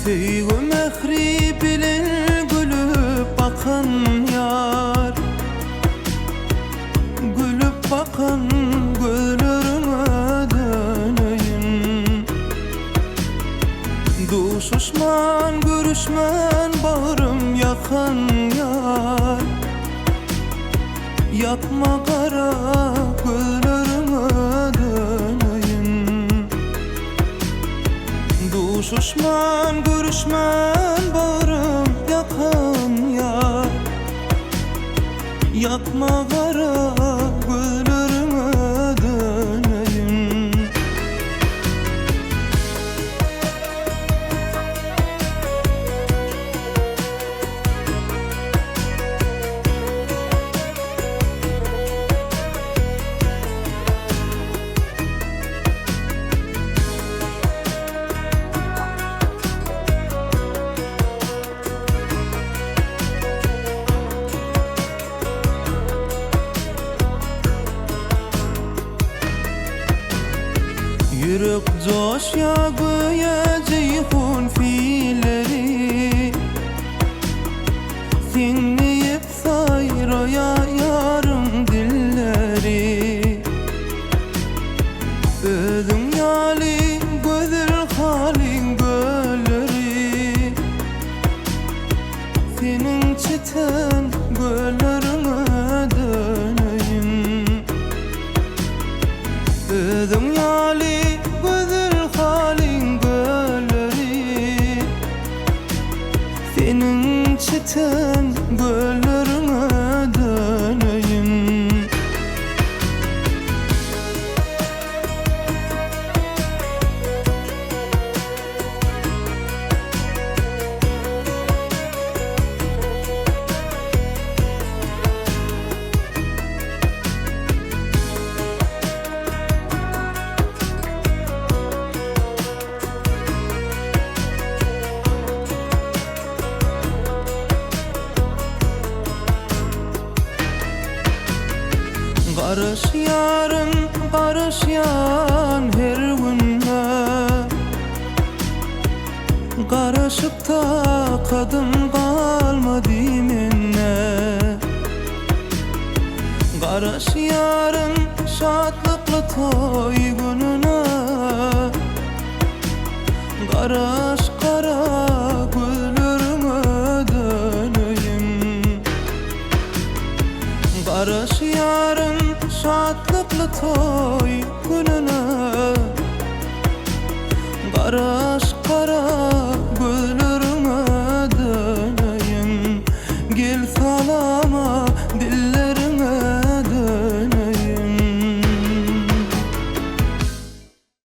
Süygü mehri bilen gülüp bakan yar, gülüp bakan gözlerime döneyim. Duşuşman görüşmen bağrım yakan yar, yapma kara gözlerime döneyim. Duşuşman görüşmen bağrım yakan yar, yapma kara gözlerime döneyim. Yürek coş ya göğe ceyhun fiilleri, dinleyip sayraya yarım dilleri. Özün yali gözür halin gölleri, senin çiten göllerine döneyim. Özün yali senin çiten göllerine döneyim. Barış yarın, barış yan her günde, karışıkta kadın kalmadı minne. Barış yarın şadlıklı toy gününe, karış kara gözlerime döneyim. Barış yarın şadlıklı toy gününe, karış kara